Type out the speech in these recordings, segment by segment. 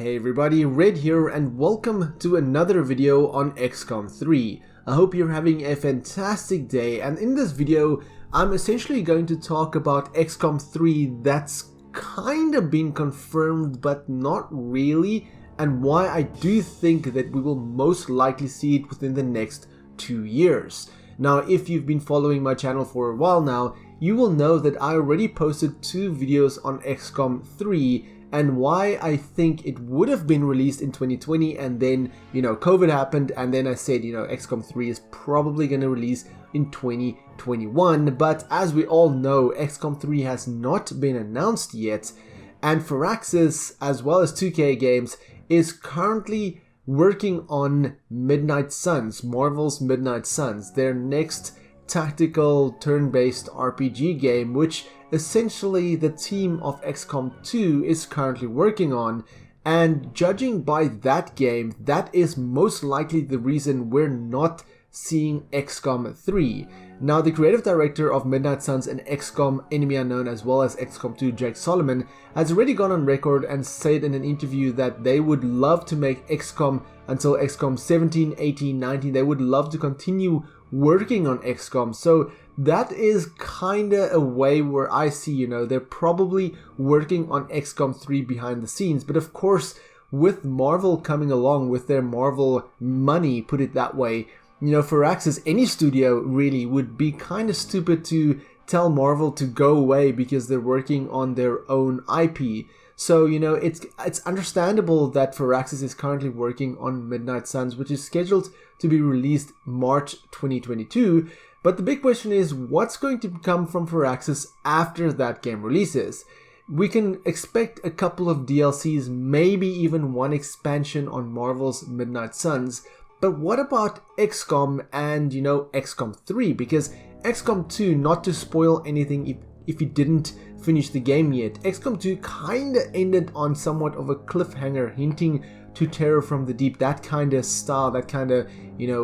Hey everybody, Red here and welcome to another video on XCOM 3. I hope you're having a fantastic day, and in this video I'm essentially going to talk about XCOM 3 that's kind of been confirmed but not really, and why I do think that we will most likely see it within the next 2 years. Now, if you've been following my channel for a while now, you will know that I already posted 2 videos on XCOM 3 and why I think it would have been released in 2020, and then, COVID happened, and then I said, XCOM 3 is probably going to release in 2021, but as we all know, XCOM 3 has not been announced yet, and Firaxis, as well as 2K Games, is currently working on Midnight Suns, Marvel's Midnight Suns, their next tactical turn-based RPG game, which essentially the team of XCOM 2 is currently working on, and judging by that game, that is most likely the reason we're not seeing XCOM 3. Now, the creative director of Midnight Suns and XCOM Enemy Unknown, as well as XCOM 2, Jake Solomon, has already gone on record and said in an interview that they would love to make XCOM until XCOM 17, 18, 19. They would love to continue working on XCOM. So that is kinda a way where I see, they're probably working on XCOM 3 behind the scenes. But of course, with Marvel coming along with their Marvel money, put it that way, Firaxis, any studio really, would be kinda stupid to tell Marvel to go away because they're working on their own IP. So, it's understandable that Firaxis is currently working on Midnight Suns, which is scheduled to be released March 2022. But the big question is, what's going to come from Firaxis after that game releases? We can expect a couple of DLCs, maybe even one expansion on Marvel's Midnight Suns. But what about XCOM and, XCOM 3? Because XCOM 2, not to spoil anything if you didn't finish the game yet, XCOM 2 kinda ended on somewhat of a cliffhanger, hinting to Terror from the Deep, that kind of style, that kind of,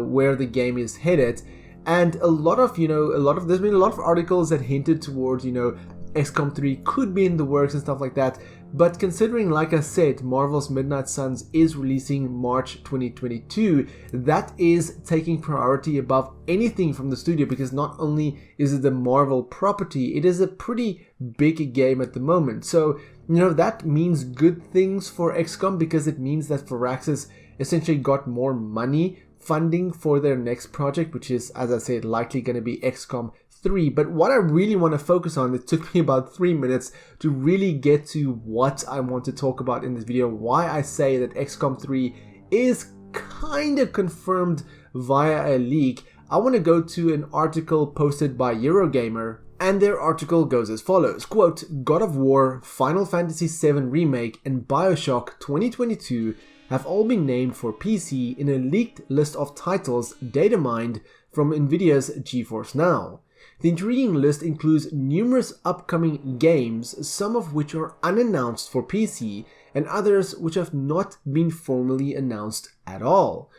where the game is headed. And there's been a lot of articles that hinted towards, XCOM 3 could be in the works and stuff like that. But considering, like I said, Marvel's Midnight Suns is releasing March 2022, that is taking priority above anything from the studio, because not only is it the Marvel property, it is a pretty big game at the moment. So, that means good things for XCOM, because it means that Firaxis essentially got more money funding for their next project, which is, as I said, likely going to be XCOM 3. But what I really want to focus on, it took me about 3 minutes to really get to what I want to talk about in this video, why I say that XCOM 3 is kind of confirmed via a leak. I want to go to an article posted by Eurogamer, and their article goes as follows, quote, God of War, Final Fantasy VII Remake, and BioShock 2022 have all been named for PC in a leaked list of titles data mined from Nvidia's Geforce Now. The intriguing list includes numerous upcoming games, some of which are unannounced for PC, and others which have not been formally announced at all.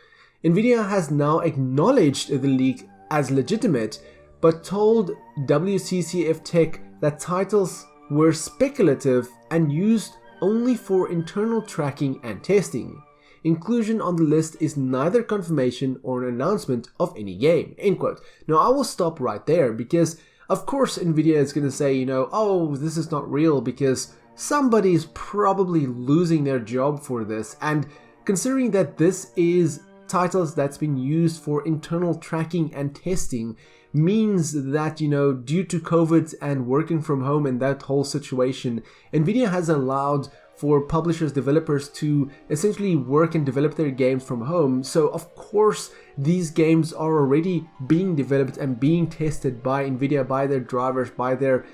Nvidia has now acknowledged the leak as legitimate, but told WCCF Tech that titles were speculative and used only for internal tracking and testing. Inclusion on the list is neither confirmation or an announcement of any game, end quote. Now, I will stop right there, because of course Nvidia is going to say, oh, this is not real, because somebody is probably losing their job for this. And considering that this is titles that's been used for internal tracking and testing, means that, due to COVID and working from home and that whole situation, Nvidia has allowed for publishers, developers to essentially work and develop their games from home. So of course these games are already being developed and being tested by Nvidia, by their drivers, by their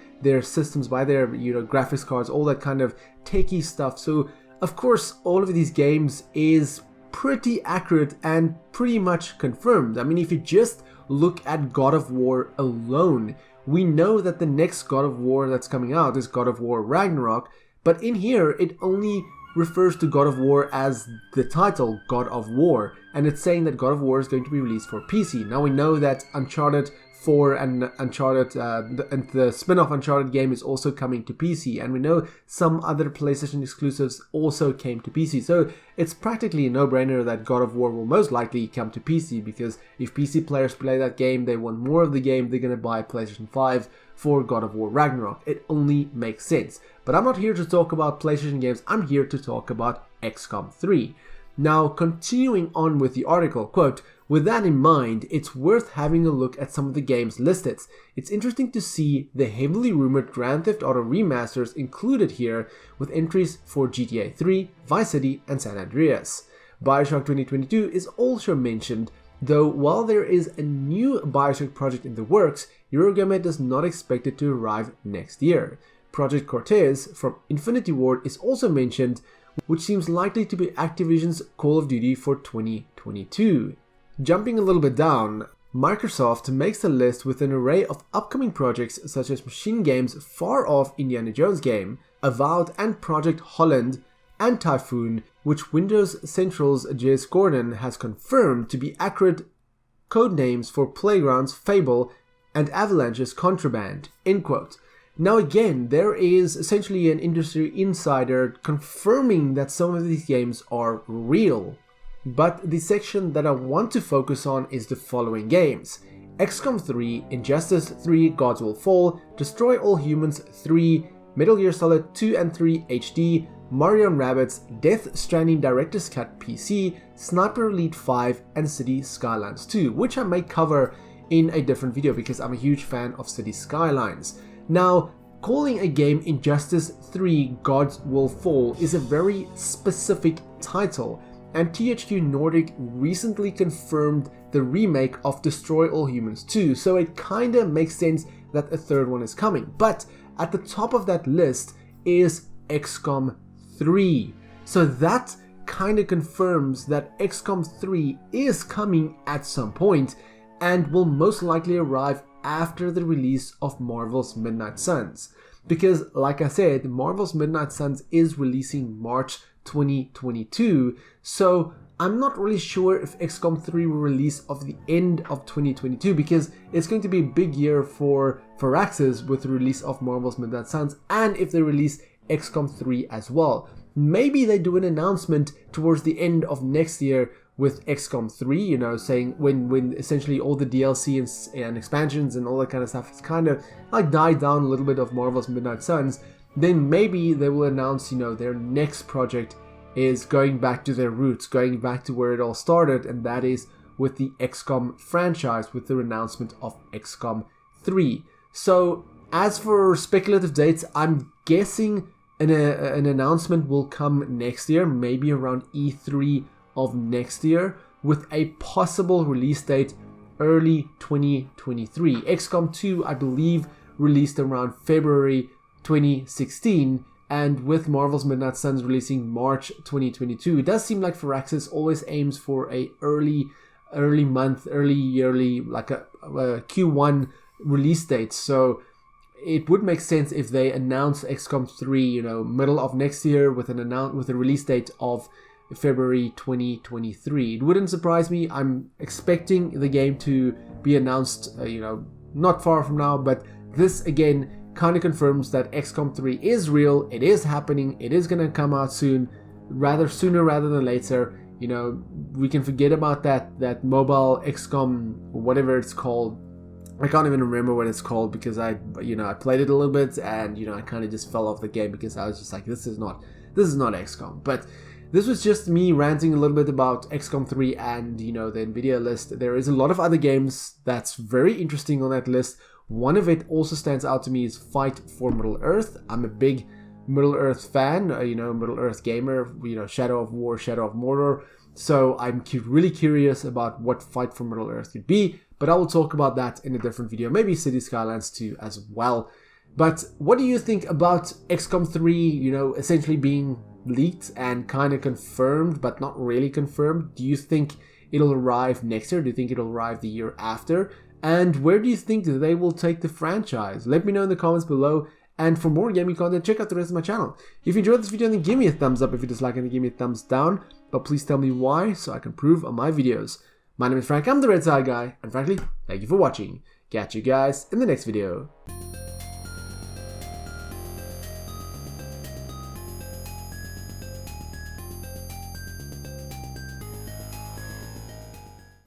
systems, by their graphics cards, all that kind of techie stuff. So of course all of these games is pretty accurate and pretty much confirmed. I mean, if you just look at God of War alone, we know that the next God of War that's coming out is God of War Ragnarok, but in here it only refers to God of War as the title, God of War, and it's saying that God of War is going to be released for PC. Now we know that Uncharted 4 and Uncharted, and the spin-off Uncharted game is also coming to PC, and we know some other PlayStation exclusives also came to PC, so it's practically a no-brainer that God of War will most likely come to PC, because if PC players play that game, they want more of the game, they're gonna buy PlayStation 5 for God of War Ragnarok. It only makes sense. But I'm not here to talk about PlayStation games, I'm here to talk about XCOM 3. Now, continuing on with the article, quote, "With that in mind, it's worth having a look at some of the games listed. It's interesting to see the heavily rumored Grand Theft Auto remasters included here, with entries for GTA 3, Vice City, and San Andreas. Bioshock 2022 is also mentioned, though while there is a new Bioshock project in the works, Eurogamer does not expect it to arrive next year. Project Cortez from Infinity Ward is also mentioned, which seems likely to be Activision's Call of Duty for 2022. Jumping a little bit down, Microsoft makes a list with an array of upcoming projects such as Machine Games' far-off Indiana Jones game, Avowed and Project Holland, and Typhoon, which Windows Central's Jez Gordon has confirmed to be accurate codenames for Playground's Fable and Avalanche's Contraband." End quote. Now again, there is essentially an industry insider confirming that some of these games are real. But the section that I want to focus on is the following games: XCOM 3, Injustice 3, Gods Will Fall, Destroy All Humans 3, Metal Gear Solid 2 and 3 HD, Mario & Rabbids, Death Stranding Director's Cut PC, Sniper Elite 5, and City Skylines 2, which I may cover in a different video because I'm a huge fan of City Skylines. Now, calling a game Injustice 3 Gods Will Fall is a very specific title, and THQ Nordic recently confirmed the remake of Destroy All Humans 2, so it kinda makes sense that a third one is coming. But at the top of that list is XCOM 3. So that kinda confirms that XCOM 3 is coming at some point and will most likely arrive after the release of Marvel's Midnight Suns. Because, like I said, Marvel's Midnight Suns is releasing March 2022, so I'm not really sure if XCOM 3 will release of the end of 2022, because it's going to be a big year for Firaxis with the release of Marvel's Midnight Suns, and if they release XCOM 3 as well. Maybe they do an announcement towards the end of next year with XCOM 3, you know, saying when essentially all the DLC and expansions and all that kind of stuff has kind of like died down a little bit of Marvel's Midnight Suns, then maybe they will announce, you know, their next project is going back to their roots, going back to where it all started, and that is with the XCOM franchise, with the announcement of XCOM 3. So as for speculative dates, I'm guessing an announcement will come next year, maybe around E3 of next year, with a possible release date early 2023. XCOM 2, I believe, released around February 2016, and with Marvel's Midnight Suns releasing March 2022, it does seem like Firaxis always aims for a early yearly, like a Q1 release date. So it would make sense if they announce XCOM 3, you know, middle of next year with a release date of February 2023. It wouldn't surprise me. I'm expecting the game to be announced, you know, not far from now, but this again kind of confirms that XCOM 3 is real, it is happening, it is going to come out soon, sooner rather than later. You know, we can forget about that mobile XCOM, whatever it's called. I can't even remember what it's called because I played it a little bit and, you know, I kind of just fell off the game because I was just like, this is not XCOM. But this was just me ranting a little bit about XCOM 3 and, you know, the Nvidia list. There is a lot of other games that's very interesting on that list. One of it also stands out to me is Fight for Middle-earth. I'm a big Middle-earth fan, you know, Middle-earth gamer, you know, Shadow of War, Shadow of Mordor. So I'm really curious about what Fight for Middle-earth could be, but I will talk about that in a different video, maybe City Skylines 2 as well. But what do you think about XCOM 3, you know, essentially being leaked and kind of confirmed, but not really confirmed? Do you think it'll arrive next year? Do you think it'll arrive the year after? And where do you think they will take the franchise? Let me know in the comments below. And for more gaming content, check out the rest of my channel. If you enjoyed this video, then give me a thumbs up. If you dislike it, then give me a thumbs down. But please tell me why, so I can improve on my videos. My name is Frank, I'm the RedTieGuy, and frankly, thank you for watching. Catch you guys in the next video.